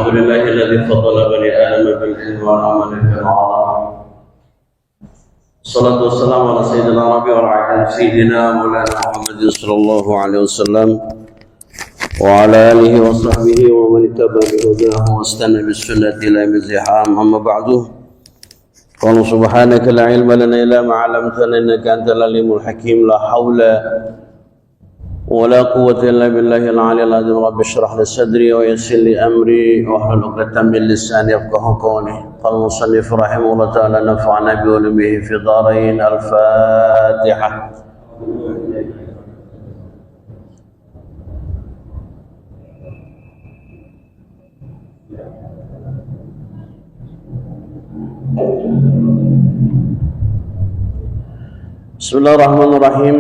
الحمد لله الذي فضل بني آدم بالعلم والعمل بالعلم. الصلاة والسلام على سيدنا ربي ورعاية سيدنا مولانا محمد صلى الله عليه وسلم وعلى آله وصحبه ومن اتبع بهداه واستنى بالسنة إلى يوم الزحام. أما بعد، قال سبحانك لا علم لنا إلا ما علمتنا إنك أنت العليم الحكيم. لا حول ولا قوة إلا بالله العلي العظيم. رب اشرح لي صدري ويسر لي أمري واحلل عقدة من لساني يفقهوا قولي. قال المصنف رحمه الله تعالى نفعنا بعلومه في دارين. الفاتحة. Bismillahirrahmanirrahim.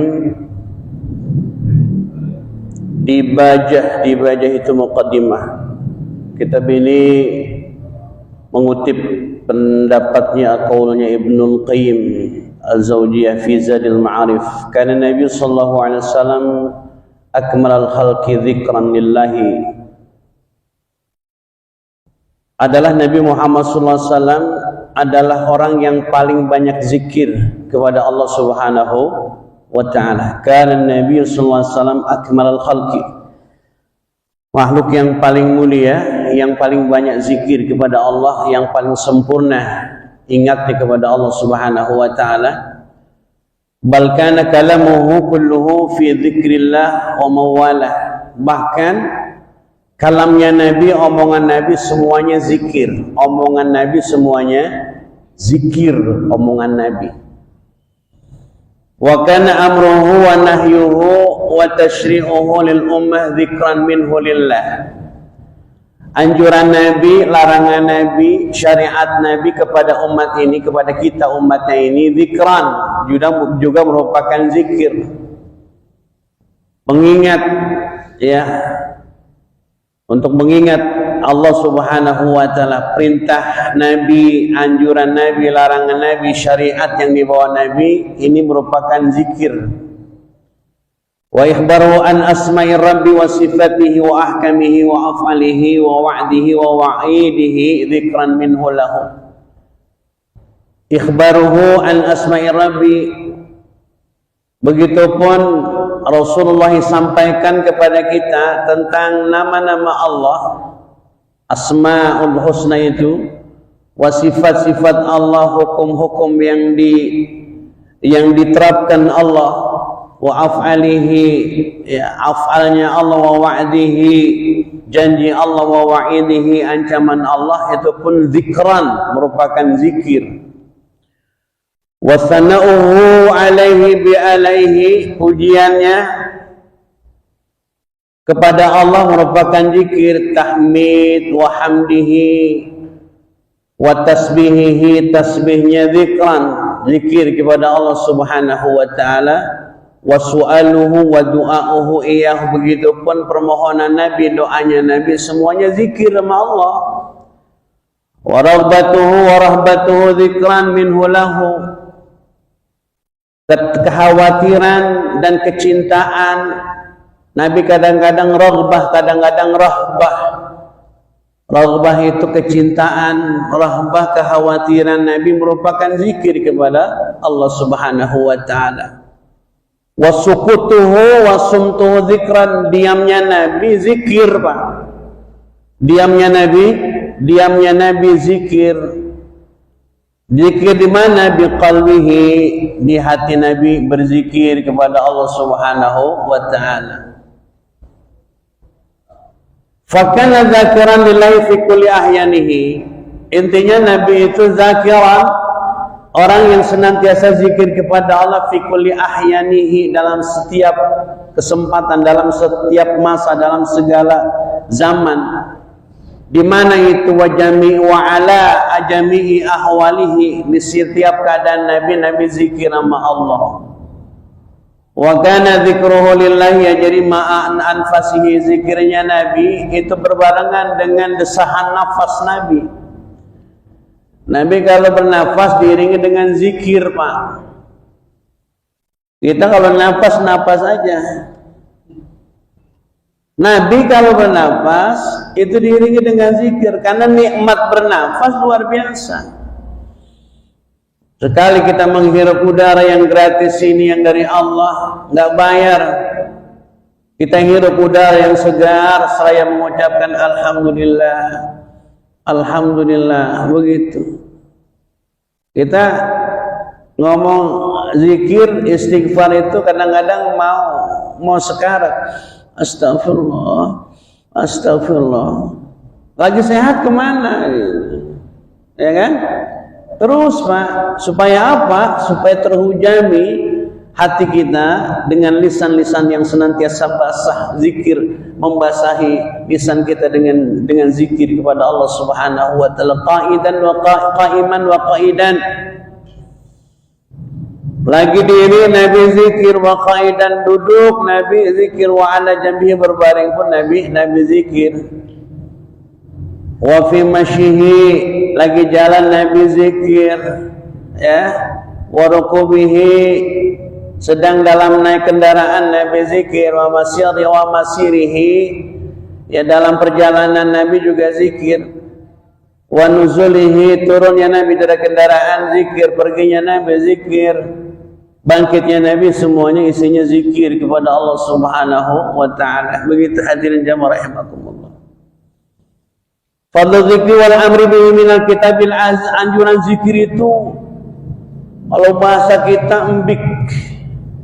Dibajah itu muqaddimah. Kitab ini mengutip pendapatnya qaulnya Ibnul Qayyim Al-Zawjiyah fi Zadil Ma'arif. Kana Nabi sallallahu alaihi wasallam akmalal khalqi dzikran lillahi. Adalah Nabi Muhammad sallallahu alaihi wasallam adalah orang yang paling banyak zikir kepada Allah Subhanahu wa ta'ala. Karena Nabi sallallahu alaihi wasallam akmalal khalqi, makhluk yang paling mulia, yang paling banyak zikir kepada Allah, yang paling sempurna ingatnya kepada Allah Subhanahu wa ta'ala. Bal kana kalamuhu kulluhu fi dzikrillah wa mawalah. Bahkan kalamnya Nabi, omongan Nabi semuanya zikir. Omongan Nabi semuanya zikir, omongan Nabi. Wa kana amruhu wa nahyuhu wa tashri'uhu lil ummah dzikran minhu lillah. Anjuran Nabi, larangan Nabi, syariat Nabi kepada umat ini, kepada kita umatnya ini, dzikran juga merupakan zikir. Mengingat, ya, untuk mengingat Allah Subhanahu wa ta'ala. Perintah Nabi, anjuran Nabi, larangan Nabi, syariat yang dibawa Nabi, ini merupakan zikir. Wa ikhbaru an asma'i rabbi wa sifatihi wa ahkamihi wa af'alihi wa wa'dihi wa wa'idihi dzikran minhu lahu. Ikhbaruhu an asma'i rabbi, begitupun Rasulullah sampaikan kepada kita tentang nama-nama Allah, Asma'ul Husna itu, wa sifat-sifat Allah, hukum-hukum yang diterapkan Allah, wa af'alihi, ya, af'alnya Allah, wa wa'dihi, janji Allah, wa wa'idihi, ancaman Allah, itu pun zikran, merupakan zikir. Wa sana'uhu alaihi bi alaihi, pujiannya kepada Allah merupakan zikir. Tahmid wa hamdihi wa tasbihihi, tasbihnya zikran, zikir kepada Allah Subhanahu wa ta'ala. Wa su'aluhu wa du'a'uhu iyyahu, begitupun permohonan Nabi, doanya Nabi, semuanya zikir sama Allah. Wa raghbatuhu wa rahbatuhu zikran minhu lahu. Kekhawatiran dan kecintaan Nabi kadang-kadang raghbah, kadang-kadang rahbah. Raghbah itu kecintaan, rahbah kekhawatiran Nabi merupakan zikir kepada Allah Subhanahu wa ta'ala. Wa sukutuhu wa sumtuhu zikran, diamnya Nabi zikir, Pak. Diamnya Nabi zikir. Zikir di mana? Bi qalbihi, di hati Nabi berzikir kepada Allah Subhanahu wa ta'ala. Fakana zakiran lillahi fi kulli ahyanihi. Intinya Nabi itu zakiran, orang yang senantiasa zikir kepada Allah, fi kulli ahyanihi, dalam setiap kesempatan, dalam setiap masa, dalam segala zaman. Di mana itu? Wa jami'i wa ala ajami'i ahwalihi, di setiap keadaan Nabi zikir sama Allah. Wa kana dzikruhu lillahi yajri ma'an anfasihi, zikirnya Nabi itu berbarengan dengan desahan nafas Nabi. Nabi kalau bernafas diiringi dengan zikir, Pak. Kita kalau nafas aja. Nabi kalau bernafas itu diiringi dengan zikir karena nikmat bernafas luar biasa. Sekali kita menghirup udara yang gratis ini yang dari Allah, nggak bayar. Kita hirup udara yang segar seraya mengucapkan alhamdulillah, alhamdulillah, begitu. Kita ngomong zikir istighfar itu kadang-kadang mau sekarat. Astagfirullah, astagfirullah. Lagi sehat kemana? Ya kan? Terus Pak, supaya apa? Supaya terhujami hati kita dengan lisan-lisan yang senantiasa basah zikir, membasahi lisan kita dengan zikir kepada Allah Subhanahu wa taala qaidan wa qaiman wa qaidan. Lagi diri Nabi zikir, wa qaidan duduk Nabi zikir, wa ala jambihi berbaring pun Nabi zikir. Wa fi masyihi lagi jalan Nabi zikir, ya. Wa rukubihi sedang dalam naik kendaraan Nabi zikir, wa masyari wa masirihi ya dalam perjalanan Nabi juga zikir. Wa nuzulihi turunnya Nabi dari kendaraan zikir, perginya Nabi zikir, bangkitnya Nabi semuanya isinya zikir kepada Allah Subhanahu wa taala. Begitu hadirin jamaah rahimakumullah. Fadlu zikri wal amri bihi minal kitabil aziz, anjuran zikir itu kalau bahasa kita embik,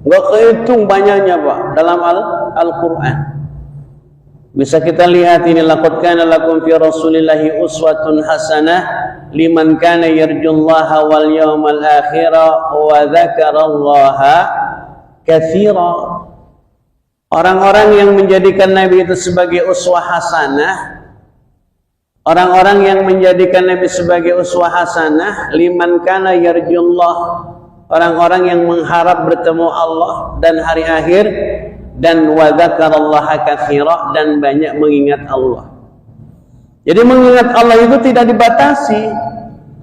nggak kehitung banyaknya Pak dalam Al-Quran. Bisa kita lihat ini, laqad kana lakum fi rasulillahi uswatun hasanah liman kana yarjullaha wal yawmal akhira wa dzakarallaha katsira. Orang-orang yang menjadikan Nabi itu sebagai uswah hasanah, orang-orang yang menjadikan Nabi sebagai uswah hasanah, liman kana yarjullah, orang-orang yang mengharap bertemu Allah dan hari akhir, dan wa dzakarallaha katsira, dan banyak mengingat Allah. Jadi mengingat Allah itu tidak dibatasi.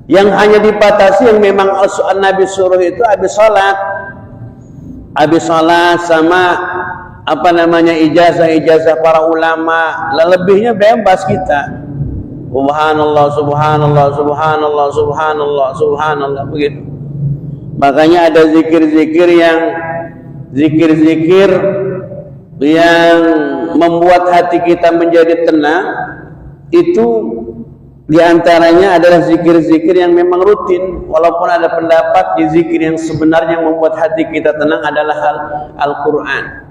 Yang hanya dibatasi yang memang Nabi suruh itu habis salat. Habis salat sama ijazah para ulama. Lebihnya bebas kita. Subhanallah, subhanallah, subhanallah, subhanallah, subhanallah, begitu. Makanya ada zikir-zikir yang membuat hati kita menjadi tenang. Itu diantaranya adalah zikir-zikir yang memang rutin. Walaupun ada pendapat di zikir yang sebenarnya membuat hati kita tenang adalah Al-Quran.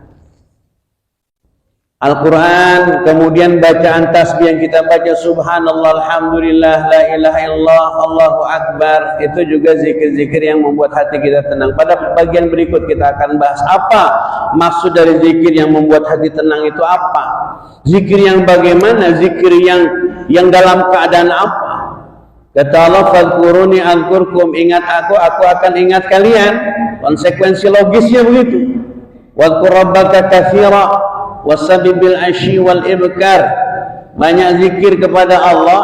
Al-Quran, kemudian bacaan tasbih yang kita baca subhanallah, alhamdulillah, la ilaha illallah, Allahu akbar, itu juga zikir-zikir yang membuat hati kita tenang. Pada bagian berikut kita akan bahas apa maksud dari zikir yang membuat hati tenang itu apa. Zikir yang bagaimana, zikir yang dalam keadaan apa. Kata Allah, fadhkuruni adhkurkum, ingat aku akan ingat kalian. Konsekuensi logisnya begitu. Wadhkur rabbaka katsira wasabbih bil asyi wal ibkar, banyak zikir kepada Allah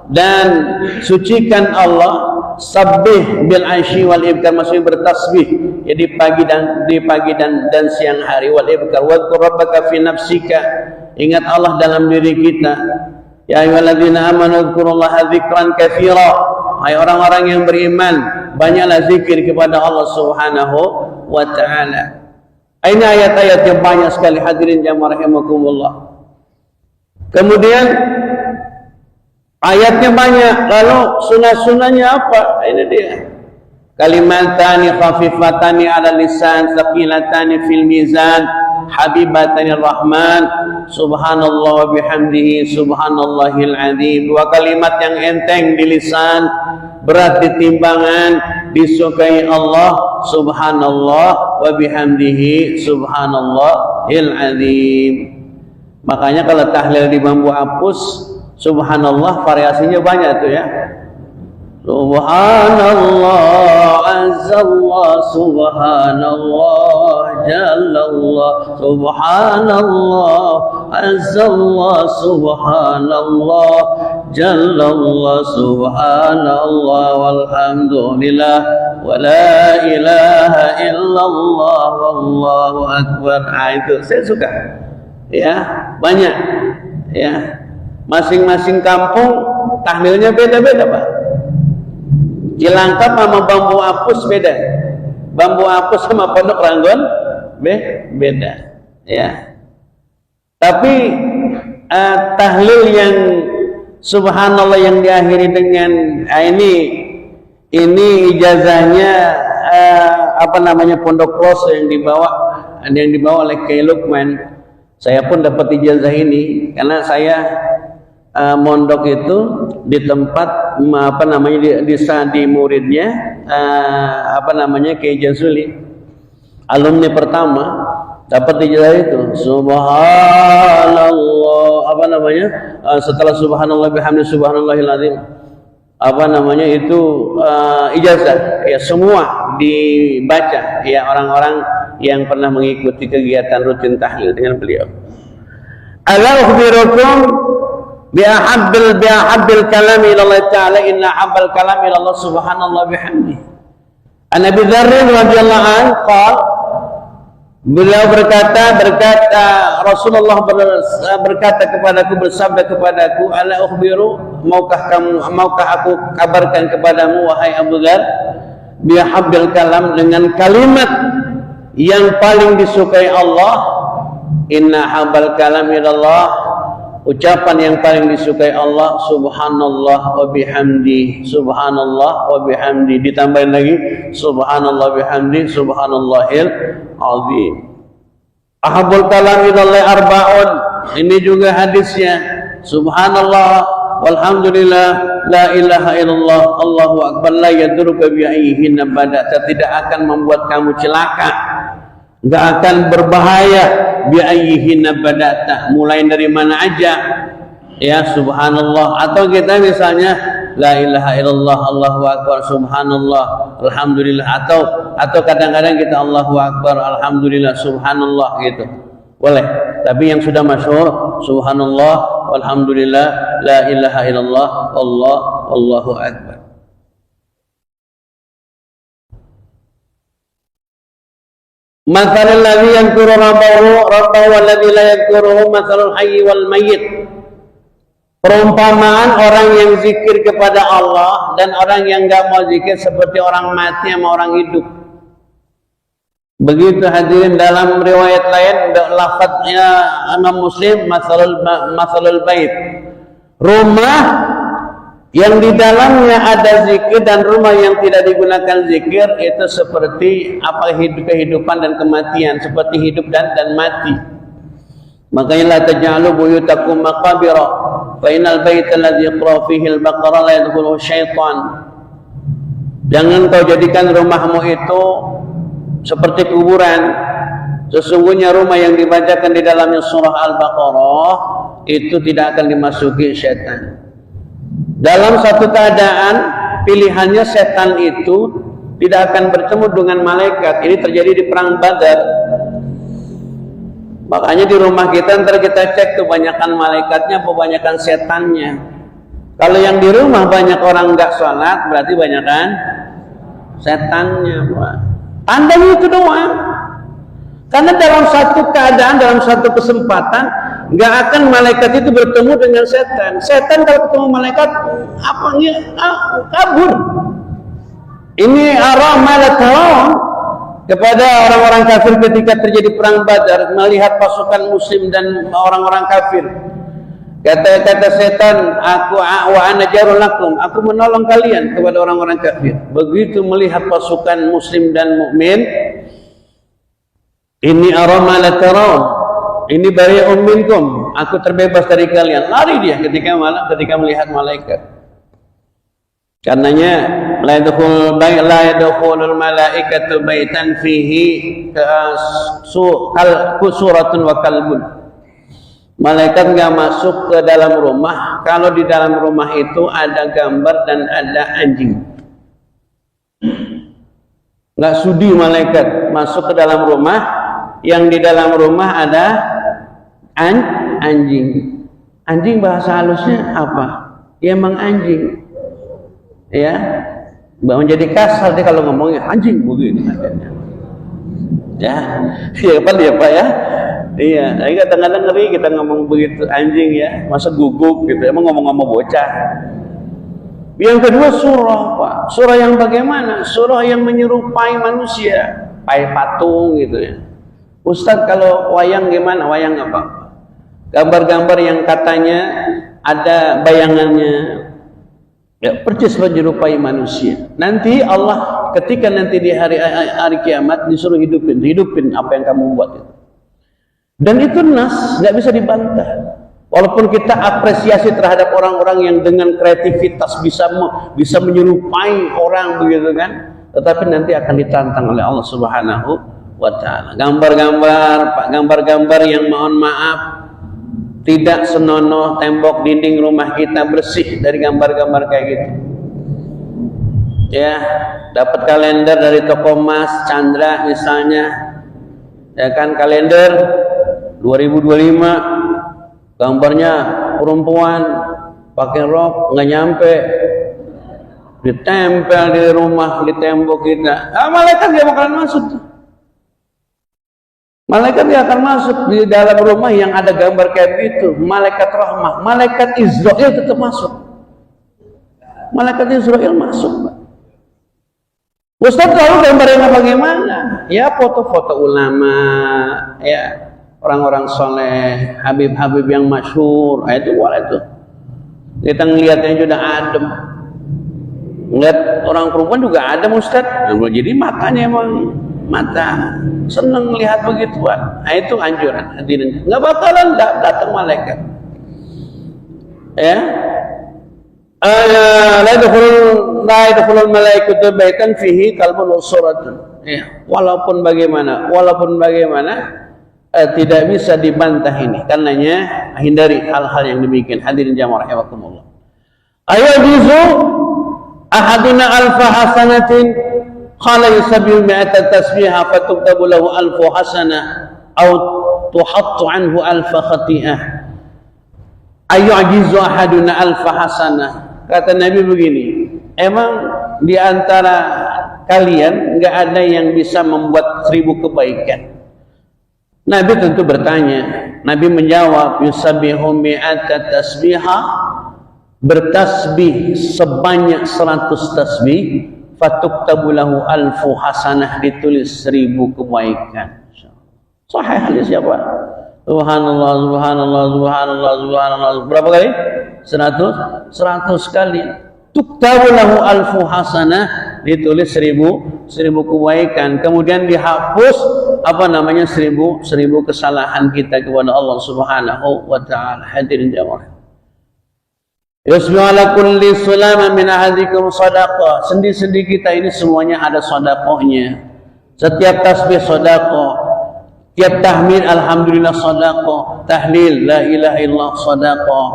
dan sucikan Allah. Sabbih bil asyi wal ibkar maksudnya bertasbih ya di pagi dan siang hari. Wal ibkar wadhkur rabbaka fi nafsika, ingat Allah dalam diri kita. Ya ayyuhalladzina amanu dzkurullaha dzikran katsira, hai orang-orang yang beriman, banyaklah zikir kepada Allah Subhanahu wa taala. Ini ayat-ayat yang banyak sekali hadirin jamaah rahimakumullah. Kemudian ayatnya banyak, lalu sunah-sunahnya apa? Ini dia. Kalimatani khafifatani ala lisan, thaqilatani fil mizan, habibatani rahman, subhanallah wa bihamdihi subhanallahil azim. Dua kalimat yang enteng di lisan, berat di timbangan, disukai Allah subhanallah wa bihamdihi subhanallahil azim. Makanya kalau tahlil di bambu apus, subhanallah variasinya banyak tuh ya. Subhanallah azzallah, subhanallah jallallah, subhanallah azzallah, subhanallah jallallah, subhanallah walhamdulillah wa la ilaha illallah wallahu akbar. Itu saya suka. ya banyak, ya masing-masing kampung tahlilnya beda-beda Pak. Cilangkap sama Bambu Apus beda, Bambu Apus sama Pondok Ranggon beda, ya. Tapi tahlil yang subhanallah yang diakhiri dengan ini ijazahnya apa namanya Pondok Plus yang dibawa oleh Kiai Lukman. Saya pun dapat ijazah ini karena saya mondok itu di tempat apa namanya di muridnya apa namanya Kiai Jazuli, alumni pertama dapat ijazah itu. Subhanallah apa namanya setelah subhanallah bihamdi subhanallahil azim apa namanya itu ijazah ya, semua dibaca ya orang-orang yang pernah mengikuti kegiatan rutin tahlil dengan beliau. Ala ukhbirukum bi'ahabbil kalam ila Allah ta'ala inna habbal kalam ila Allah subhanallah bihamdi. An Abi Dzar radhiyallahu anhu qala, beliau berkata Rasulullah berkata kepadaku, bersabda kepadaku, ala ukhbiru, maukah aku kabarkan kepadamu wahai Abu Dzar, bi'ahabbil kalam, dengan kalimat yang paling disukai Allah. Inna habbal kalam ila Allah, ucapan yang paling disukai Allah, subhanallah wa bihamdi, subhanallah wa bihamdi, ditambahin lagi subhanallah bihamdi subhanallahil azim. Ahabul kalam ilallah arba'un, ini juga hadisnya, subhanallah walhamdulillah la ilaha illallah Allahu akbar la yadurruka bi ayyihinna bada'ta, tidak akan membuat kamu celaka, enggak akan berbahaya, bi ayyihinna bada'ta, mulai dari mana aja ya subhanallah. Atau kita misalnya la ilaha illallah Allahu akbar subhanallah alhamdulillah, atau kadang-kadang kita Allahu akbar alhamdulillah subhanallah gitu boleh. Tapi yang sudah masyhur subhanallah walhamdulillah la ilaha illallah Allahu akbar. Mathalul ladzi yadhkuru rabbahu walladzi la yadhkuruhu mathalul hayyi wal mayyit. Perumpamaan orang yang zikir kepada Allah dan orang yang enggak mau zikir seperti orang mati sama orang hidup. Begitu hadirin, dalam riwayat lain lafadznya Imam Muslim mathalul bait, rumah yang di dalamnya ada zikir dan rumah yang tidak digunakan zikir itu seperti apa kehidupan dan kematian, seperti hidup dan mati. Makanya la taj'alu buyutakum maqabira fa innal baita alladhi yaqra fihi al-baqara la yadkhuluhu syaitan. Jangan kau jadikan rumahmu itu seperti kuburan. Sesungguhnya rumah yang dibacakan di dalamnya surah Al-Baqarah itu tidak akan dimasuki syaitan. Dalam satu keadaan pilihannya setan itu tidak akan bertemu dengan malaikat. Ini terjadi di perang Badar. Makanya di rumah kita ntar kita cek kebanyakan malaikatnya, kebanyakan setannya. Kalau yang di rumah banyak orang nggak sholat, berarti banyakan setannya. Tandanya itu doang. Karena dalam satu keadaan, dalam satu kesempatan, nggak akan malaikat itu bertemu dengan setan. Setan kalau ketemu malaikat, kabur. Ini arah kepada orang-orang kafir ketika terjadi perang Badar, melihat pasukan Muslim dan orang-orang kafir. Kata setan, aku wa ana jarul lakum, aku menolong kalian kepada orang-orang kafir. Begitu melihat pasukan Muslim dan mukmin, ini arama la tarawun, ini bari'un minkum, aku terbebas dari kalian. Lari dia ketika melihat malaikat. Karenanya la yadkhulul malaikatu baitan fihi suratun wa kalbun. Malaikat enggak masuk ke dalam rumah kalau di dalam rumah itu ada gambar dan ada anjing. Enggak sudi malaikat masuk ke dalam rumah yang di dalam rumah ada anjing. Anjing bahasa halusnya apa? Ya emang anjing. Ya, menjadi kasar dia kalau ngomongnya anjing begini. Ya, apa dia Pak ya? Iya, kadang-kadang ngeri kita ngomong begitu, anjing ya, masa guguk gitu, emang ngomong sama bocah. Yang kedua surah, Pak. Surah yang bagaimana? Surah yang menyerupai manusia, kayak patung gitu ya. Ustadz, kalau wayang gimana? Wayang apa? Gambar-gambar yang katanya ada bayangannya, ya persis menyerupai manusia. Nanti Allah ketika nanti di hari kiamat disuruh hidupin apa yang kamu buat itu. Dan itu nas, nggak bisa dibantah. Walaupun kita apresiasi terhadap orang-orang yang dengan kreativitas bisa menyerupai orang begitu kan, tetapi nanti akan ditantang oleh Allah Subhanahu wa Ta'ala. Gambar-gambar yang mohon maaf tidak senonoh tembok dinding rumah kita bersih dari gambar-gambar kayak gitu. Ya, dapat kalender dari toko emas Chandra misalnya, ya kan, kalender 2025, gambarnya perempuan pakai rok nggak nyampe, ditempel di rumah, di tembok kita. Malaikat dia bakalan masuk. Malaikat dia akan masuk di dalam rumah yang ada gambar kayak gitu. Malaikat rahmah, malaikat Israel tetap masuk. Malaikat Israel masuk, Pak. Ustaz tahu gambarnya bagaimana? Ya foto-foto ulama, ya orang-orang soleh, habib-habib yang masyhur, itu boleh tuh. Kita ngelihatnya sudah adem. Ngelihat orang perempuan juga adem, Ustaz. Nah, jadi matanya emang mata seneng lihat begituan. Nah, itu anjuran hadirin. Nggak bakalan datang malaikat. Ya. La yadkhulul malaikatu baitan fihi kalbun suratun. Ya, walaupun bagaimana tidak bisa dibantah ini. Karenanya hindari hal-hal yang demikian. Hadirin jamaah rahimakumullah. Ayajuzu ahaduna alfa hasanatin qala yusabbihu mi'ata tasbiha fatuktabu lahu alfu hasanah aw tuhattu anhu alfa khati'ah. Ayajuzu ahaduna alfa hasanah. Kata Nabi begini, emang di antara kalian nggak ada yang bisa membuat 1000 kebaikan? Nabi tentu bertanya. Nabi menjawab, yusabbihu mi'ata tasbihah, bertasbih sebanyak 100 tasbih, fatuktabu lahu alfu hasanah, ditulis 1000 kebaikan. Sahih hadis siapa? Subhanallah, subhanallah, subhanallah, subhanallah. Berapa kali? 100 kali. Tuktabu lahu alfu hasanah, ditulis 1000 kebaikan. Kemudian dihapus 1000 kesalahan kita kepada Allah Subhanahu wa Ta'ala. Hadirin jamaah. Yusbihu ala kulli sulama min ahadikum sadaqah. Sendi-sendi kita ini semuanya ada sedekahnya. Setiap tasbih sedekah. Tiap tahmid alhamdulillah sedekah, tahlil la ilaha illallah sedekah,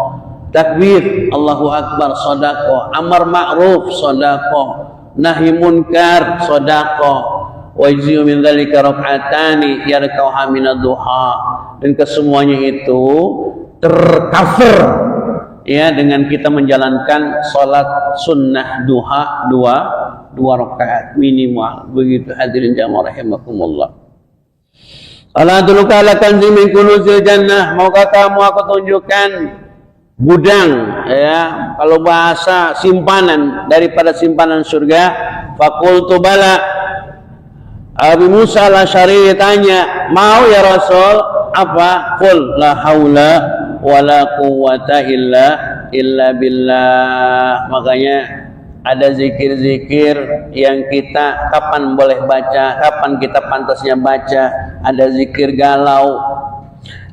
takbir Allahu akbar sedekah, amar ma'ruf sedekah, nahi munkar sedekah, wa yajzi'u min dzalika rak'atani yarkauha min ad-duha. Dan kesemuanya itu tercover ya dengan kita menjalankan salat sunnah duha dua rakaat minimal. Begitu hadirin jamaah rahimakumullah. Ala adulluka ala kanzin min kunuzil jannah, maukah kamu aku tunjukkan gudang, ya, kalau bahasa simpanan daripada simpanan surga. Faqultu bala. Abu Musa al-Asy'ari tanya, mau ya Rasul? Apa? Qul la haula wala quwwata illa billah. Makanya ada zikir-zikir yang kita kapan boleh baca, kapan kita pantasnya baca. Ada zikir galau.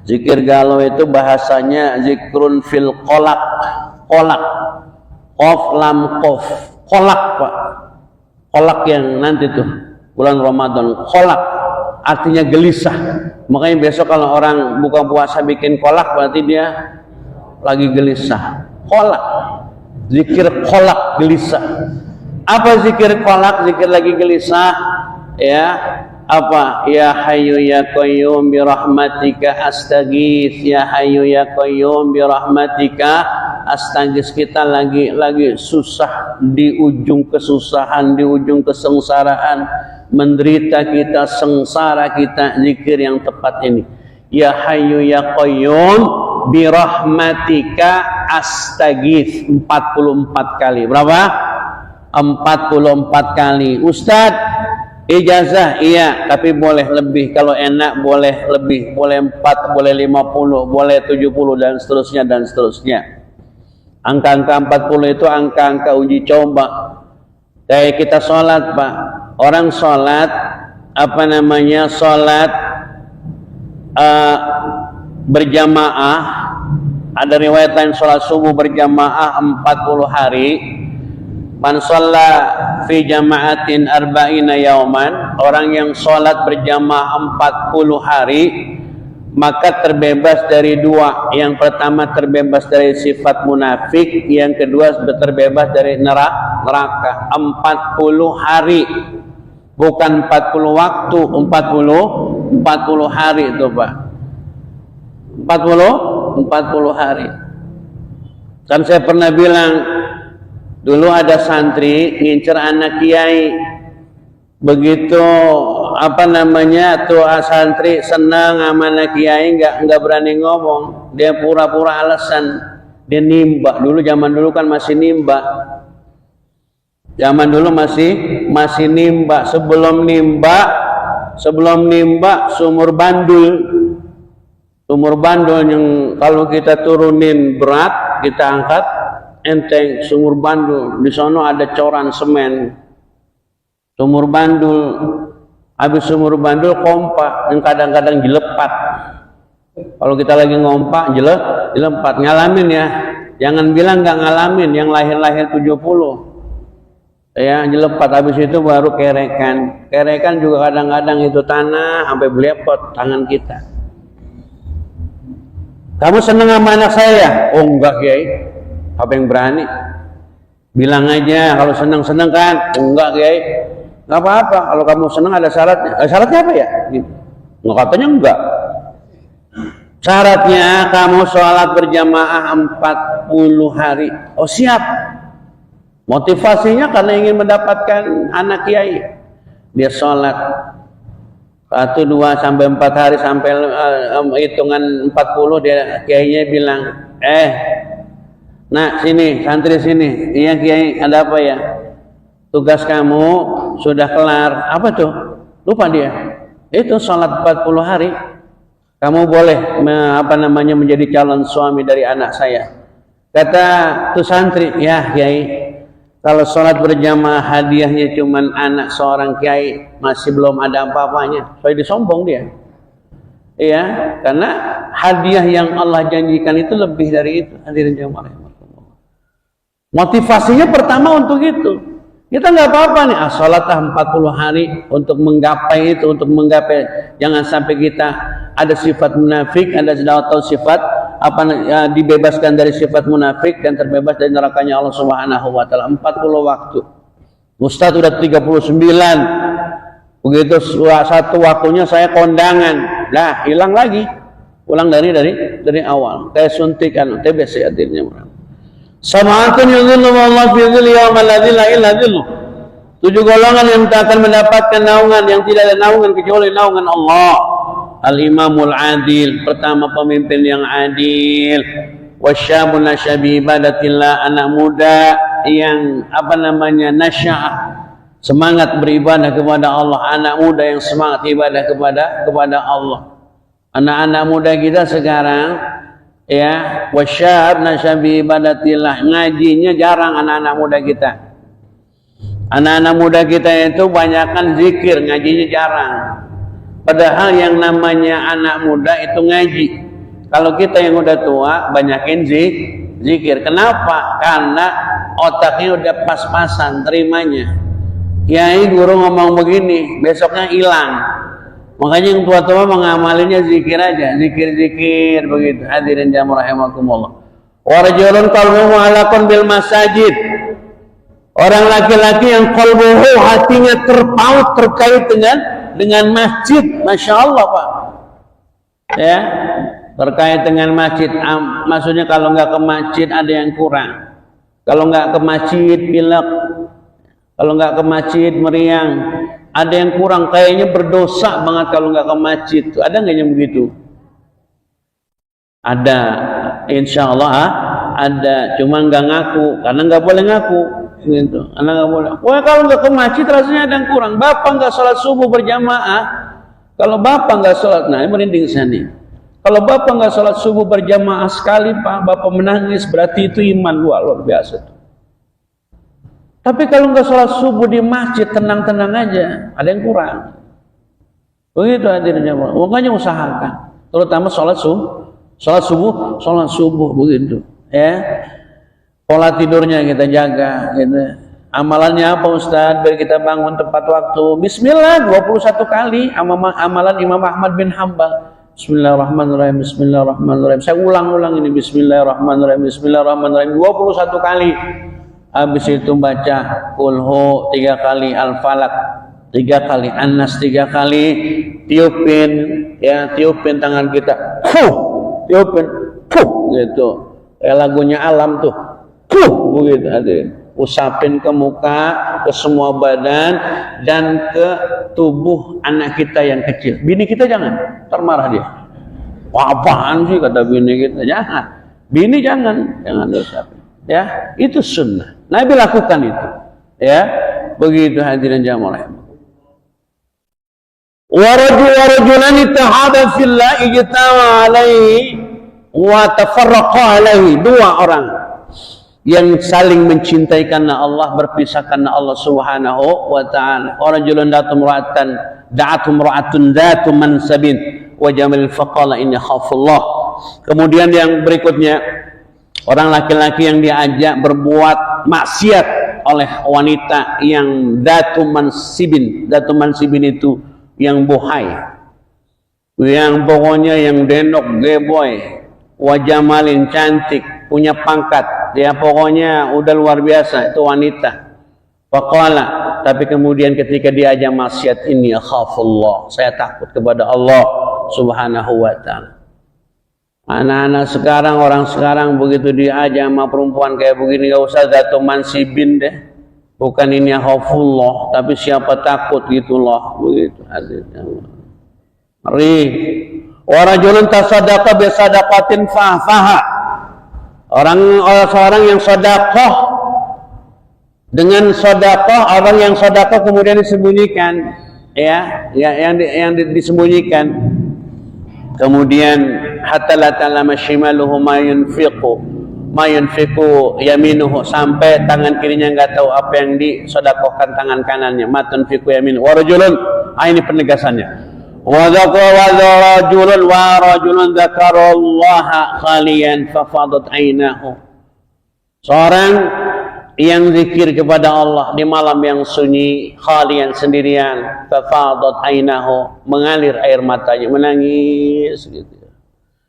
Zikir galau itu bahasanya zikrun fil kolak. Kolak, qaf lam qaf, kolak, Pak. Kolak yang nanti tuh bulan Ramadan. Kolak artinya gelisah. Makanya besok kalau orang buka puasa bikin kolak, berarti dia lagi gelisah. Kolak, zikir kolak, gelisah. Apa zikir kolak? Zikir lagi gelisah, ya. Apa? Ya Hayyu ya Qayyum bi rahmatika astaghits, ya Hayyu ya Qayyum bi rahmatika astaghits. Kita lagi susah, di ujung kesusahan, di ujung kesengsaraan, menderita kita, sengsara kita. Zikir yang tepat ini, Ya Hayyu ya Qayyum birahmatika astaghits 44 kali. Berapa? 44 kali. Ustadz, ijazah iya, tapi boleh lebih. Kalau enak boleh lebih, boleh 4, boleh 50, boleh 70 dan seterusnya dan seterusnya. Angka-angka 40 itu angka-angka uji coba. Kayak kita sholat, Pak. Orang sholat sholat berjamaah. Ada riwayat lain sholat subuh berjamaah 40 hari. Man shalla fi jama'atin arba'ina yauman, orang yang sholat berjamaah 40 hari maka terbebas dari dua. Yang pertama terbebas dari sifat munafik, yang kedua terbebas dari neraka. 40 hari, bukan 40 waktu, 40 hari itu Pak. 40 hari. Kan saya pernah bilang, dulu ada santri ngincer anak kiai. Begitu tuh santri senang sama anak kiai, enggak berani ngomong. Dia pura-pura alasan, dia nimba. Zaman dulu kan masih nimba. Zaman dulu masih nimba. Sebelum nimba sumur bandul. Sumur bandul yang kalau kita turunin berat, kita angkat enteng. Sumur bandul, di sana ada coran semen. Sumur bandul, habis sumur bandul kompak yang kadang-kadang jelepat. Kalau kita lagi ngompak jelepat. Ngalamin ya, jangan bilang nggak ngalamin. Yang lahir 70 ya jelepat. Habis itu baru kerekan juga kadang-kadang itu tanah sampai belepot tangan kita. Kamu seneng sama anak saya ya? Oh enggak Kiai. Apa yang berani? Bilang aja kalau seneng kan? Oh, enggak Kiai. Enggak apa-apa. Kalau kamu seneng ada syaratnya. Syaratnya apa ya? Nggak, katanya enggak. Syaratnya kamu sholat berjamaah 40 hari. Oh siap. Motivasinya karena ingin mendapatkan anak Kiai. Dia sholat 1, 2 sampai 4 hari, sampai hitungan 40 dia kiainya bilang, nah sini santri sini. Iya Kiai, ada apa ya? Tugas kamu sudah kelar. Apa tuh? Lupa dia. Itu sholat 40 hari. Kamu boleh menjadi calon suami dari anak saya. Kata tuh santri, ya Kiai, kalau sholat berjamaah hadiahnya cuman anak seorang kiai, masih belum ada apa-apanya. Soalnya disombong dia. Iya, karena hadiah yang Allah janjikan itu lebih dari itu. Hadirin jamaah. Motivasinya pertama untuk itu. Kita nggak apa-apa nih, sholat 40 hari untuk menggapai itu, jangan sampai kita ada sifat munafik, ada atau sifat dibebaskan dari sifat munafik dan terbebas dari nerakanya Allah Subhanahu wa taala. 40 waktu. Ustaz udah 39. Begitu satu waktunya saya kondangan. Lah, hilang lagi. Ulang dari awal. Kayak suntikan TBC artinya. Sama'atun yudhillu Allah fi dhilli yawma la dhilla illa dhilluh. 7 golongan yang tak akan mendapatkan naungan, yang tidak ada naungan kecuali naungan Allah. Al-imamul adil, pertama pemimpin yang adil. Wasyabun nasyabi ibadatillah, anak muda yang nasya'ah, semangat beribadah kepada Allah. Anak muda yang semangat ibadah kepada Allah. Anak-anak muda kita sekarang ya, wasyab nasyabi ibadatillah, ngajinya jarang anak-anak muda kita. Anak-anak muda kita itu banyakkan zikir, ngajinya jarang. Padahal yang namanya anak muda itu ngaji. Kalau kita yang udah tua banyakin zikir. Kenapa? Karena otaknya udah pas-pasan terimanya. Kiai guru ngomong begini, besoknya hilang. Makanya yang tua-tua mengamalinya zikir aja, zikir begitu. Hadirin jamaah rahimakumullah. Wa rajulun qalbuhu mu'allaqun bil masajid. Orang laki-laki yang qalbuhu, hatinya terpaut terkait dengan masjid. Masya Allah Pak. Ya, terkait dengan masjid. Maksudnya kalau nggak ke masjid ada yang kurang. Kalau nggak ke masjid pilek. Kalau nggak ke masjid meriang. Ada yang kurang, kayaknya berdosa banget kalau nggak ke masjid. Ada nggak yang begitu? Ada, insya Allah ada, cuma nggak ngaku, karena nggak boleh ngaku, gitu. Karena nggak boleh. Wah, kalau nggak ke masjid rasanya ada yang kurang. Bapak nggak sholat subuh berjamaah. Kalau bapak nggak sholat, nah ini merinding saya nih. Kalau bapak nggak sholat subuh berjamaah sekali, Pak, bapak menangis, berarti itu iman luar biasa. Tapi kalau nggak sholat subuh di masjid, tenang-tenang aja, ada yang kurang. Begitu hadirin jamaah. Makanya usahakan, terutama sholat subuh begitu. Ya, pola tidurnya kita jaga. Gitu. Amalannya apa Ustaz? Biar kita bangun tepat waktu. Bismillah 21 kali. Amalan Imam Ahmad bin Hanbal. Bismillahirrahmanirrahim. Bismillahirrahmanirrahim. Saya ulang-ulang ini. Bismillahirrahmanirrahim. Bismillahirrahmanirrahim. 21 kali. Habis itu baca Qulhu 3 kali, Al-Falaq 3 kali, An-Nas 3 kali, tiupin tangan kita, tiupin, gitu, kayak lagunya Alam tuh, begitu, usapin ke muka, ke semua badan, dan ke tubuh anak kita yang kecil. Bini kita jangan, termarah dia. Wah, apaan sih kata bini kita? Jangan, bini jangan usapin. Ya, itu sunnah. Nabi lakukan itu. Ya, begitu hadirin jamaah. Warajulani tahada fillah ijtama alaihi wa tafarraqa alaihi. 2 orang yang saling mencintai karena Allah, berpisah karena Allah Subhanahu wa taala. Warajulun da'atu imra'atun dzatu mansabin wa jamalin faqala inni khafullah. Kemudian yang berikutnya, orang laki-laki yang diajak berbuat maksiat oleh wanita yang datu mansibin itu yang bohai, yang pokoknya yang denok geboy, wajah malin cantik, punya pangkat, ya pokoknya udah luar biasa itu wanita. Faqala, tapi kemudian ketika diajak maksiat ini, akhafullah, saya takut kepada Allah Subhanahu wa taala. Anak-anak sekarang, orang sekarang begitu diajak sama perempuan kayak begini, gak usah datu mansibin deh. Bukan ini khafullah, tapi siapa takut gitulah, begitu. Ngeri. Wa rajulun tasaddaqa bi sadaqatin fahaha. Seorang yang sedekah dengan sedekah, orang yang sedekah kemudian disembunyikan, ya yang disembunyikan. Kemudian hatta la ta'lama shimaluhu ma yunfiqu yaminuhu, sampai tangan kirinya enggak tahu apa yang disedekahkan tangan kanannya. Ma tunfiqu yaminuhu. Wa rajulun, ini penegasannya. Wa rajulun dzakarallaha khaliyan fafadat ainahu. Seorang yang zikir kepada Allah di malam yang sunyi, khalian, sendirian, fafadat ainahu, mengalir air matanya, menangis gitu.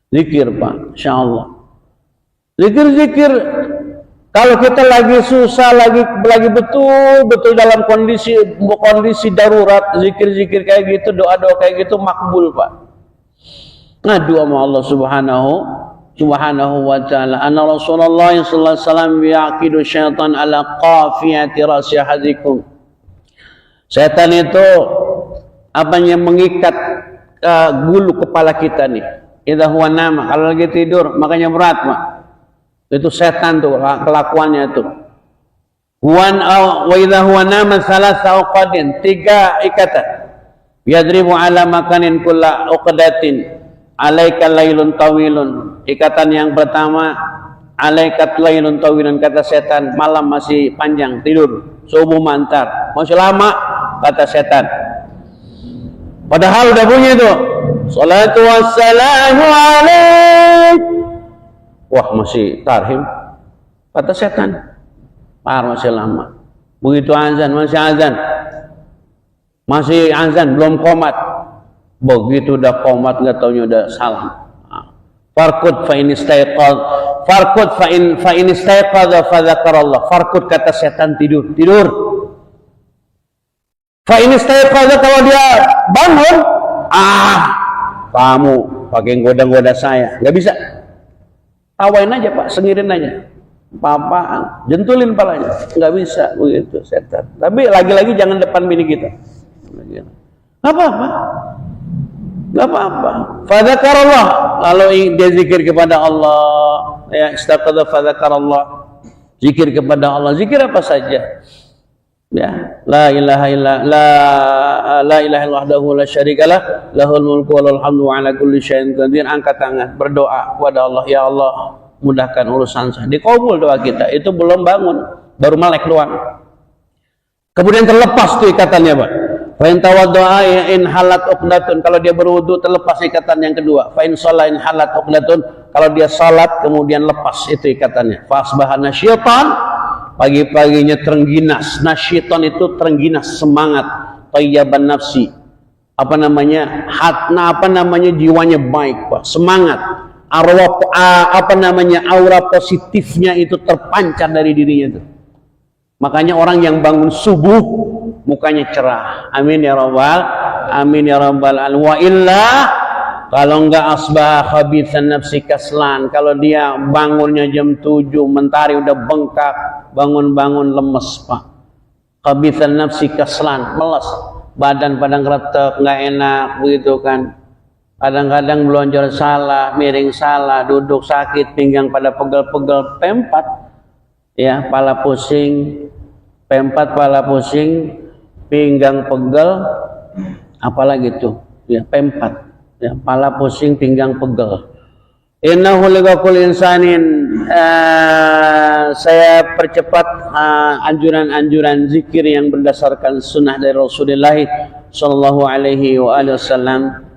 Zikir Pak, insyaallah. Zikir. Kalau kita lagi susah, lagi betul dalam kondisi darurat, zikir kayak gitu, doa kayak gitu makbul Pak. Ngadu sama Allah Subhanahu wa ta'ala. Anna Rasulullah sallallahu alaihi wasallam yaqidu syaitan ala qafiyati rasi hadikum. Setan itu apanya mengikat bulu kepala kita nih. Idza huwa nama, kalau lagi tidur makanya berat Pak. Itu setan tuh kelakuannya itu. Wa idza huwa nama salasa uqadin, 3 ikatan. Yadribu ala makanin kulla uqdatin. Alaika lailun tawilun. Ikatan yang pertama, alaikat lailun tawilun, kata setan, malam masih panjang tidur, subuh mantar, masih lama, kata setan. Padahal udah bunyi itu, salatu wassalamu alaik. Wah, masih tarhim, kata setan. Masih lama. Begitu azan, masih azan, belum qomat. Begitu udah qomat, nggak taunya udah salam. Farkud fa in istayqadha fa dzakarallah. Farkud, kata setan, tidur. Fa in istayqadha, kalau dia bangun, kamu pakai goda-goda saya, nggak bisa. Tawain aja Pak, sengirin aja. Papa jentulin palanya, nggak bisa begitu setan. Tapi lagi-lagi jangan depan bini kita. Apa? Enggak apa-apa. Fadzakarallah, lalu dia zikir kepada Allah, ya istaqadha fadzakarallah. Zikir kepada Allah, zikir apa saja. Ya, la ilaha illallah wahdahu la syarikalah, lahul mulku wa lahul hamdu wa ala kulli syai'in qadir. Angkat tangan, berdoa kepada Allah, ya Allah, mudahkan urusan saya. Dikabul doa kita. Itu belum bangun, baru melek doang. Kemudian terlepas tuh ikatannya, Pak. Fa in tawaddaa in halat uqdatun, kalau dia berwudu terlepas ikatan yang kedua. Fa in shalla in halat uqdatun, kalau dia salat kemudian lepas itu ikatannya. Fa asbaha nasyitan, pagi-paginya terengginas. Nasyitan itu terengginas, semangat, thayyaban nafsi. Apa namanya? Jiwanya baik, Pak. Semangat. Aura positifnya itu terpancar dari dirinya itu. Makanya orang yang bangun subuh mukanya cerah. Amin ya rabbal alamin. Wa illa, kalau enggak asbah khabithan nafsi kaslan, kalau dia bangunnya jam 7 mentari udah bengkak, bangun-bangun lemes, Pak. Khabithan nafsi kaslan, meles, badan pada ngeretek, enggak enak begitu kan. Kadang-kadang belonjor salah, miring salah, duduk sakit, pinggang pada pegel-pegel, P4 ya, pala pusing, P4 pala pusing, pinggang pegel, apalagi tuh ya, P4 ya, pala pusing, pinggang pegel. Innahu liqul insanin, saya percepat anjuran-anjuran zikir yang berdasarkan sunnah dari Rasulullah sallallahu alaihi wasallam.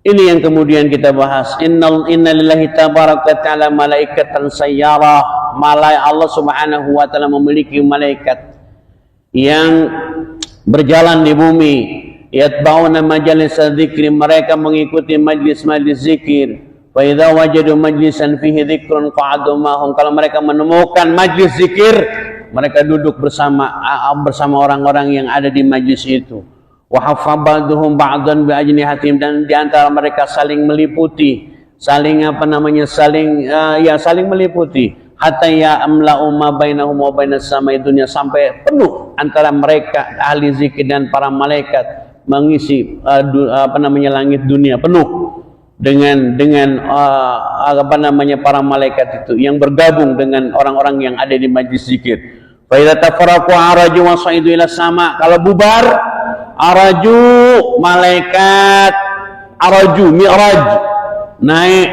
Ini yang kemudian kita bahas. Inna lillahi tabaraka ta'ala malaikatan sayyarah. Allah subhanahu wa ta'ala memiliki malaikat yang berjalan di bumi. Yatba'una majalis dzikri, mereka mengikuti majlis-majlis zikir. Wa idza wajadu majlisan fihi dzikrun qa'adu ma'hum, kalau mereka menemukan majlis zikir, mereka duduk bersama orang-orang yang ada di majlis itu. Wa hafabaduhum ba'dan bi ajnihatim, dan di antara mereka saling meliputi, saling meliputi. Hatta ya'mla'u ma bainahum wa bainas samai dunya, sampai penuh antara mereka ahli zikir dan para malaikat, mengisi langit dunia penuh dengan para malaikat itu yang bergabung dengan orang-orang yang ada di majlis zikir. Fa idza tafarraqu araju wa sa'idu ila sama, kalau bubar araju, malaikat araju mi'raj, naik,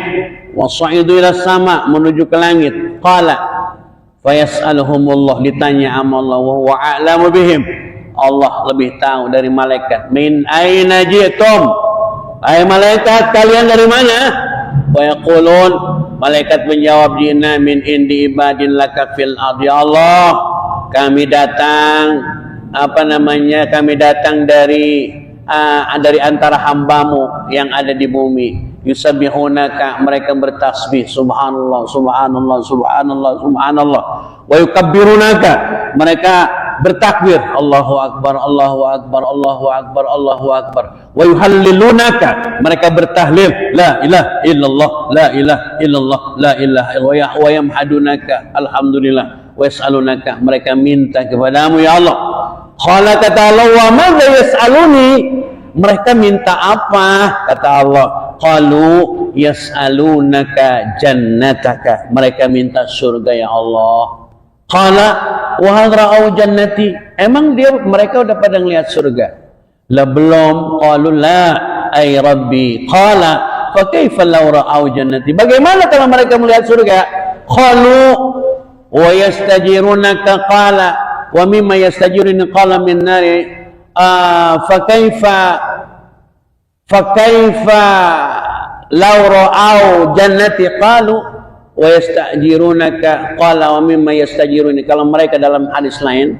wasaidu ila sama, menuju ke langit. Qala fayas'aluhumullah, ditanya sama Allah, wa huwa a'lamu bihim, Allah lebih tahu dari malaikat. Min aina ji'tum, hai malaikat, kalian dari mana? Wa yaqulun, malaikat menjawab, ji'na min indi ibadin laka fil ardi. Allah, kami datang kami datang dari antara hambamu yang ada di bumi. Yusabbihunaka, mereka bertasbih, subhanallah, subhanallah, subhanallah, subhanallah. Wa yukabbirunaka, mereka bertakbir, Allahu akbar, Allahu akbar, Allahu akbar, Allahu akbar. Wa yuhallilunaka, mereka bertahlil, la ilaha illallah, la ilaha illallah, la ilaha illallah. Wa yamhadunaka, alhamdulillah. Wa yas'alunaka, mereka minta kepadamu, ya Allah. Qala, kata Allah, wa madza yas'aluni, mereka minta apa? Kata Allah, qalu yas'alunaka jannataka, mereka minta surga, ya Allah. Qala wa hal ra'au jannati, emang mereka udah pada ngelihat surga? La belum. Qalu la ay rabbi. Qala fa kaifa law ra'au jannati, bagaimana kalau mereka melihat surga? Qalu wa yastajirunaka, qala wa mimma yastajiruni, qala min nari. Fa kaifa law ra'au jannati, qalu wa yastajirunaka, qala wa mimma yastajiruni. Kalau mereka dalam hadis lain,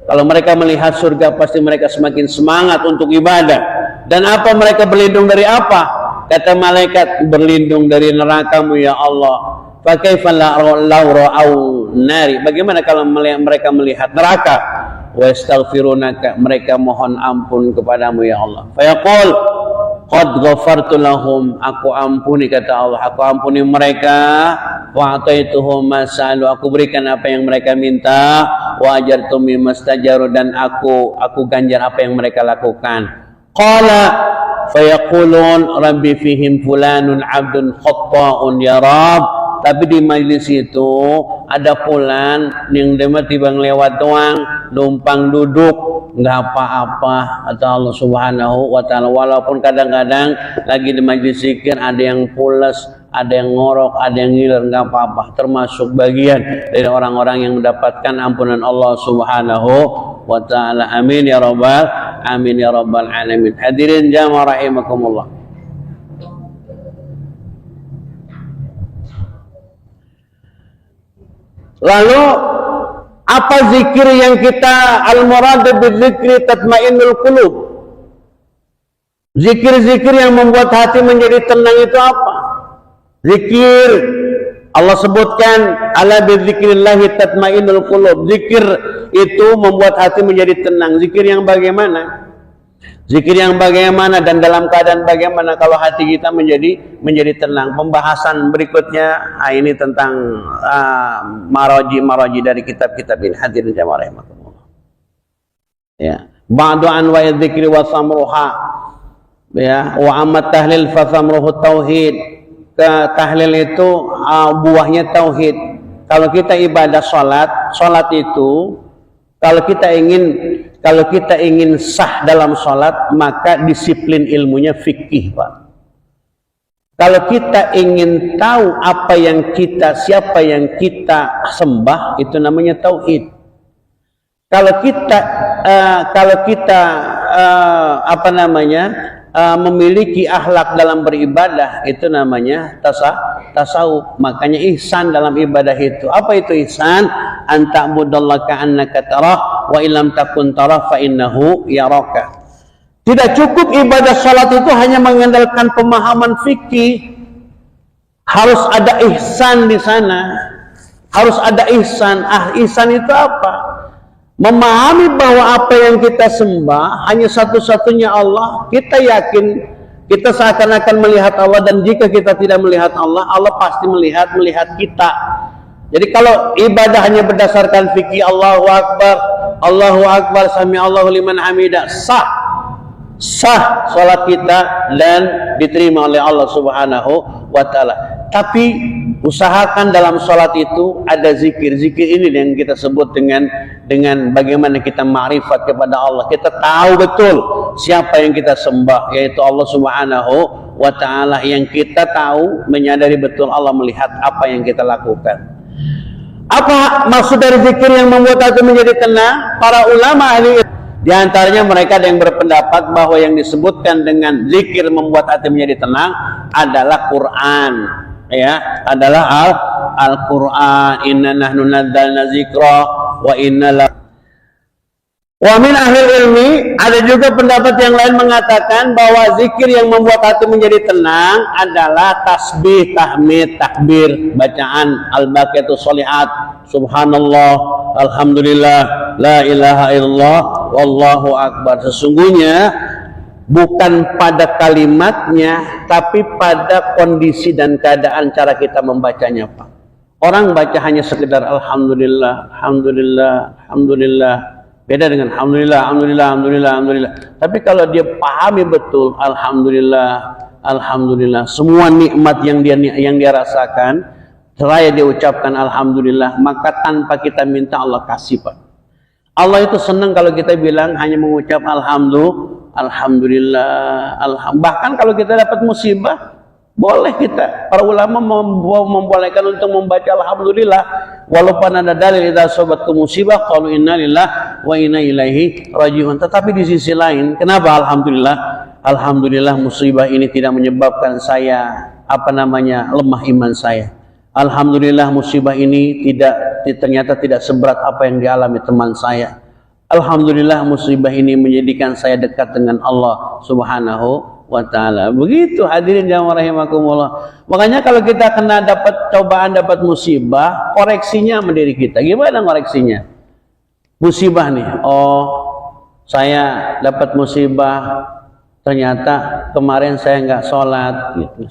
kalau mereka melihat surga, pasti mereka semakin semangat untuk ibadah. Dan apa mereka berlindung dari apa? Kata malaikat, berlindung dari neraka-Mu, ya Allah. Fa kaifa law ra'au nari, bagaimana kalau mereka melihat neraka? Wa yastaghfirunaka, mereka mohon ampun kepadamu, ya Allah. Fa yaqul qad ghafartu lahum, aku ampuni, kata Allah, aku ampuni mereka. Wa ataituhum masalu, aku berikan apa yang mereka minta. Wa ajartu mimma stajaru, dan aku ganjar apa yang mereka lakukan. Qala fayaqulun rabbi fihim fulanun abdun khatta'un ya Rabb. Tapi di majlis itu ada fulan yang tiba lewat doang, numpang duduk, nggak apa-apa, kata Allah Subhanahu wa Ta'ala. Walaupun kadang-kadang lagi di majlis zikir ada yang pules, ada yang ngorok, ada yang ngiler, nggak apa-apa. Termasuk bagian dari orang-orang yang mendapatkan ampunan Allah Subhanahu wa Ta'ala. Amin ya rabbal alamin. Hadirin jamaah rahimakumullah. Lalu apa zikir yang kita al-murad bidzikri tatmainnul qulub? Zikir-zikir yang membuat hati menjadi tenang itu apa? Zikir Allah sebutkan ala bidzikrillahi tatmainnul qulub. Zikir itu membuat hati menjadi tenang. Zikir yang bagaimana? Zikir yang bagaimana dan dalam keadaan bagaimana kalau hati kita menjadi tenang. Pembahasan berikutnya ini tentang maraji dari kitab-kitab ini. Hadirin jamaah rahimakumullah. Ya, ba'du anwa'i dzikri wa samruha. Ya, wa amma tahlil fa samruhu tauhid. Tahlil itu buahnya tauhid. Kalau kita ibadah salat itu kalau kita ingin sah dalam sholat, maka disiplin ilmunya fikih, Pak. Kalau kita ingin tahu siapa yang kita sembah, itu namanya tauhid. Kalau kita memiliki akhlak dalam beribadah, itu namanya tasawuf. Makanya ihsan dalam ibadah itu. Apa itu ihsan? An ta'budallaha ka'annaka tarah wa illam takun tarah fa innahu yaraka. Tidak cukup ibadah salat itu hanya mengandalkan pemahaman fikih. Harus ada ihsan di sana. Harus ada ihsan. Ihsan itu apa? Memahami bahwa apa yang kita sembah hanya satu-satunya Allah. Kita yakin kita seakan-akan melihat Allah, dan jika kita tidak melihat Allah, Allah pasti melihat kita. Jadi kalau ibadah hanya berdasarkan fikih Allahu Akbar, sami Allahu liman hamidah, sah salat kita dan diterima oleh Allah Subhanahu wa Ta'ala. Tapi usahakan dalam salat itu ada zikir ini yang kita sebut dengan bagaimana kita ma'rifat kepada Allah. Kita tahu betul siapa yang kita sembah, yaitu Allah Subhanahu wa Ta'ala. Yang kita tahu, menyadari betul Allah melihat apa yang kita lakukan. Apa maksud dari zikir yang membuat hati menjadi tenang? Para ulama ahli, di antaranya mereka ada yang berpendapat bahwa yang disebutkan dengan zikir membuat hati menjadi tenang adalah Quran, ya, adalah Al-Quran. Inna nahnu nazzalna dzikra wa inna la. Wa min ahli ilmi, ada juga pendapat yang lain mengatakan bahwa zikir yang membuat hati menjadi tenang adalah tasbih, tahmid, takbir, bacaan al-baqiyatu sholihat, subhanallah, alhamdulillah, la ilaha illallah, wallahu akbar. Sesungguhnya bukan pada kalimatnya, tapi pada kondisi dan keadaan cara kita membacanya, Pak. Orang baca hanya sekedar alhamdulillah, alhamdulillah, alhamdulillah. Beda dengan alhamdulillah, alhamdulillah, alhamdulillah, alhamdulillah. Tapi kalau dia pahami betul alhamdulillah, alhamdulillah, semua nikmat yang dia rasakan, seraya dia ucapkan alhamdulillah, maka tanpa kita minta Allah kasih, Pak. Allah itu senang kalau kita bilang hanya mengucap alhamdulillah, bahkan kalau kita dapat musibah, boleh kita, para ulama membolehkan untuk membaca alhamdulillah, walaupun ada dalil idza asabatkum musibah qalu inna lillahi wa inna ilaihi raji'un. Tetapi di sisi lain, kenapa alhamdulillah? Alhamdulillah musibah ini tidak menyebabkan saya lemah iman saya. Alhamdulillah musibah ini ternyata tidak seberat apa yang dialami teman saya. Alhamdulillah musibah ini menjadikan saya dekat dengan Allah Subhanahu wa Ta'ala. Begitu hadirin jamaah rahimakumullah. Makanya kalau kita kena dapat cobaan, dapat musibah, koreksinya sama diri kita. Gimana koreksinya? Musibah nih, saya dapat musibah, ternyata kemarin saya nggak sholat gitu.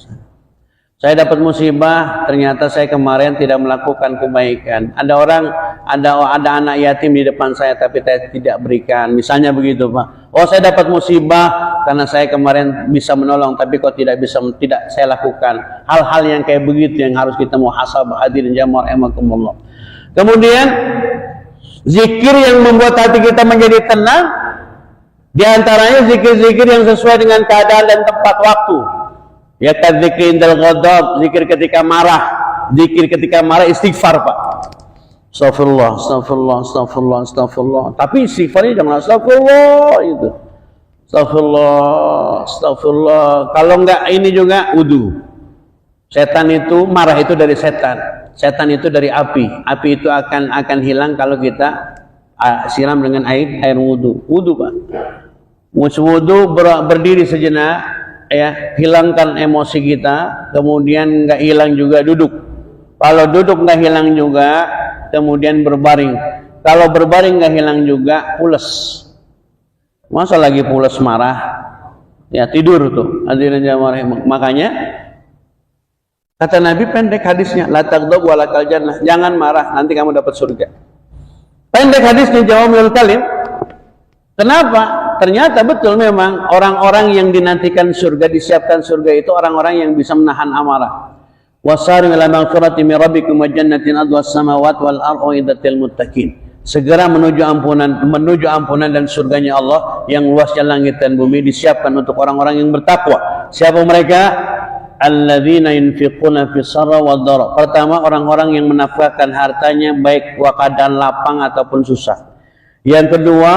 Saya dapat musibah, ternyata saya kemarin tidak melakukan kebaikan. Ada anak yatim di depan saya tapi saya tidak berikan. Misalnya begitu, Pak. Oh, saya dapat musibah karena saya kemarin bisa menolong tapi kok tidak saya lakukan. Hal-hal yang kayak begitu yang harus kita muhasabah, hadirin jamaah rahimakumullah. Kemudian zikir yang membuat hati kita menjadi tenang, di antaranya zikir-zikir yang sesuai dengan keadaan dan tempat waktu. Ya, zikir indal ghadab, zikir ketika marah. Zikir ketika marah istighfar, Pak. Astagfirullah, astagfirullah, astagfirullah, astagfirullah. Tapi istighfarnya jangan astagfirullah itu. Astagfirullah, astagfirullah. Kalau enggak ini juga wudu. Setan itu marah itu dari setan. Setan itu dari api. Api itu akan hilang kalau kita siram dengan air wudu. Wudu, Pak. Wudu berdiri sejenak. Ya, hilangkan emosi kita, kemudian nggak hilang juga duduk. Kalau duduk nggak hilang juga, kemudian berbaring. Kalau berbaring nggak hilang juga, pules. Masa lagi pules marah? Ya tidur tuh. Hadirin jamaah. Makanya kata Nabi pendek hadisnya, la taghdab wa lakal jannah. Jangan marah, nanti kamu dapat surga. Pendek hadisnya jawamiul kalim. Kenapa? Ternyata betul memang orang-orang yang dinantikan surga, disiapkan surga itu orang-orang yang bisa menahan amarah. Wasari'u ila maghfirati min rabbikum wa jannatin ardhuha as-samawati wal ardu idzatil muttaqin. Segera menuju ampunan dan surganya Allah yang luasnya langit dan bumi disiapkan untuk orang-orang yang bertakwa. Siapa mereka? Alladzina yunfiquna fis sarra wad dharra. Pertama, orang-orang yang menafkahkan hartanya baik keadaan lapang ataupun susah. Yang kedua,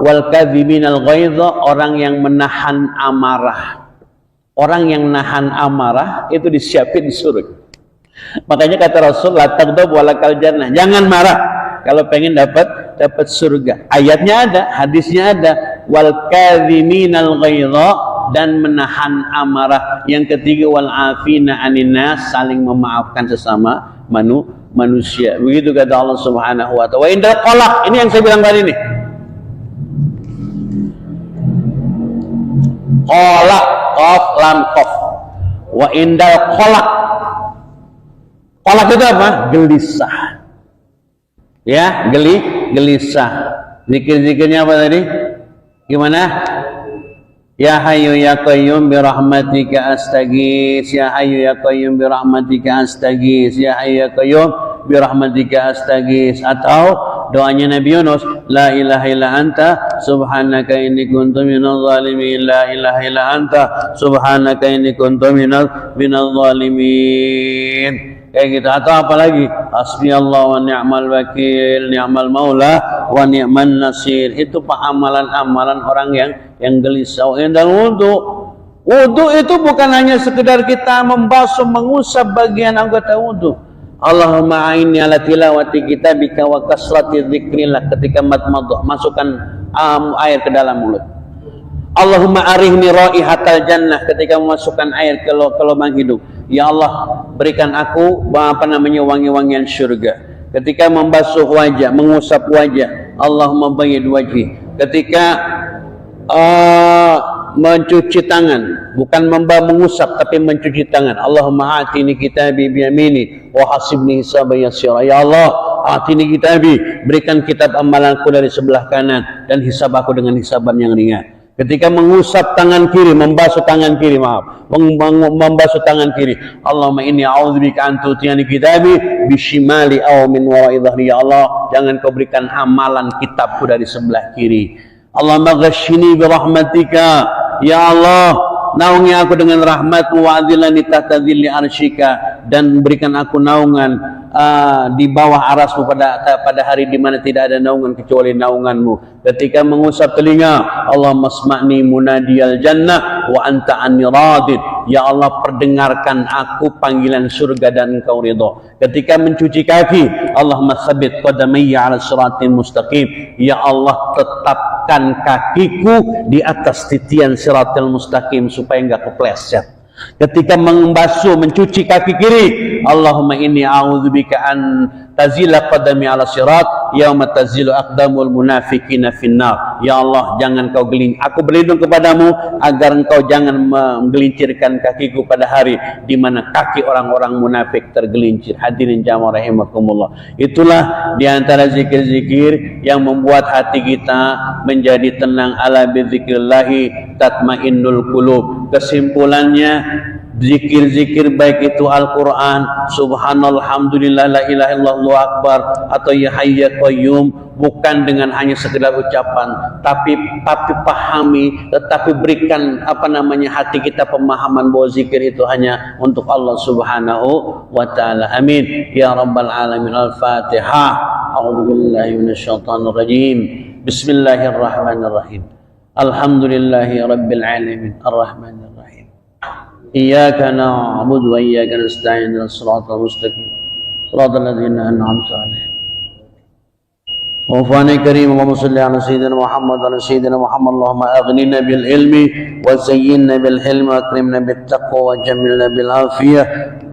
wal kadhiminal ghaidha, orang yang menahan amarah. Orang yang nahan amarah itu disiapin di surga. Makanya kata Rasul, la taghdab wa lakal jannah. Jangan marah kalau pengen dapat surga. Ayatnya ada, hadisnya ada, wal kadhiminal ghaidha, dan menahan amarah. Yang ketiga, wal afina anin nas, saling memaafkan sesama manusia. Begitu kata Allah Subhanahu wa ta'ala. Wa indal qalaq, ini yang saya bilang tadi nih. Qalaq, qaf lam qaf. Wa indal qalaq. Qalaq itu apa? Gelisah. Ya, gelisah. Zikir-zikirnya apa tadi? Gimana? Ya Hayyu ya Qayyum bi rahmatika astaghits, ya Hayyu ya Qayyum bi rahmatika astaghits, ya Hayyu ya Qayyum bi rahmatika astaghits. Atau doanya Nabi Yunus, la ilaha illa anta subhanaka inni kuntu minadh dhalimin, la ilaha illa anta subhanaka inni kuntu minadh dhalimin. Kayak gitu. Atau apa lagi? Hasbiyallah wa ni'mal wakil, ni'mal maula wa ni'man nasir. Itu amalan-amalan orang yang gelisah. Dan wudu itu bukan hanya sekedar kita membasuh, mengusap bagian anggota wudu. Allahumma a'inni ala tilawati kitabika wa kasrati dzikrillah, ketika madmadah, masukkan air ke dalam mulut. Allahumma arihni raihatal jannah, ketika memasukkan air ke lubang hidung. Ya Allah, berikan aku wangi-wangian surga. Ketika membasuh wajah, mengusap wajah, Allahumma bayyid wajhi. Ketika mencuci tangan, bukan mengusap tapi mencuci tangan. Allahumma atini kitabi biyamini wa hasibni hisaban yasira. Ya Allah, atini kitabi, berikan kitab amalanku dari sebelah kanan dan hisab aku dengan hisaban yang ringan. Ketika mengusap tangan kiri, membasuh tangan kiri, membasuh tangan kiri. Allahumma inni a'udzubika an tutiyani kitabi bishimali aw min wara'i dhahri. Ya Allah, jangan kau berikan amalan kitabku dari sebelah kiri. Allahumma ghashini bi rahmatika. Ya Allah, naungi aku dengan rahmatmu, wa adhilani tahta dhilli arsyika, dan berikan aku naungan di bawah arasmu pada hari di mana tidak ada naungan kecuali naunganmu. Ketika mengusap telinga, Allahumma asma'ni munadiyal jannah wa anta anni radid. Ya Allah, perdengarkan aku panggilan surga dan engkau ridha. Ketika mencuci kaki, Allahumma tsabbit qadamayya 'ala siratal mustaqim. Ya Allah, tetapkan kakiku di atas titian siratal mustaqim supaya enggak kepleset. Ketika membasuh, mencuci kaki kiri, Allahumma inni a'udzubika an tazila qadami ala sirat yauma tazilu aqdamul munafiqina finnar. Ya Allah, jangan kau aku berlindung kepadamu agar engkau jangan menggelincirkan kakiku pada hari di mana kaki orang-orang munafik tergelincir. Hadirin jamaah rahimakumullah. Itulah di antara zikir-zikir yang membuat hati kita menjadi tenang. Ala bidzikrillahi tatmainnul qulub. Kesimpulannya, zikir-zikir baik itu Al-Quran, subhanallah, alhamdulillah, la ilaha illallah, Allahu akbar, atau ya hayy ya qayyum, bukan dengan hanya sekedar ucapan, tapi pahami, tetapi berikan hati kita pemahaman bahwa zikir itu hanya untuk Allah Subhanahu wa taala. Amin ya rabbal alamin. Al-Fatihah. A'udzubillahi minasyaitonir rajim. Bismillahirrahmanirrahim. Alhamdulillahi rabbil alamin. Arrahmanir rahim. Iyyaka na'budu wa iyyaka nasta'in. Shiratal mustaqim. Shiratal ladzina an'amta 'alaihim. وفاني كريم اللهم صل على سيدنا محمد وعلى سيدنا محمد. اللهم اغننا بالعلم وزينا بالحلم واكرمنا بالتقوى وجملنا بالعافيه.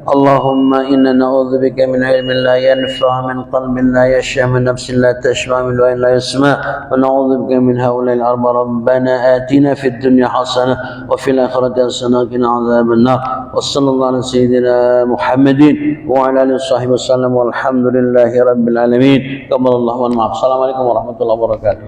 اللهم انا نعوذ بك من علم لا ينفع، من قلب لا يشفع، من نفس لا تشفع، من دعاء لا يسمع، ونعوذ بك من هؤلاء الاربعه. ربنا اتنا في الدنيا حسنه وفي الاخره حسنه وقنا عذاب النار. وصلى الله على سيدنا محمد وعلى اله وصحبه وسلم والحمد لله رب العالمين. قبل الله والمعافى. Assalamualaikum warahmatullahi wabarakatuh.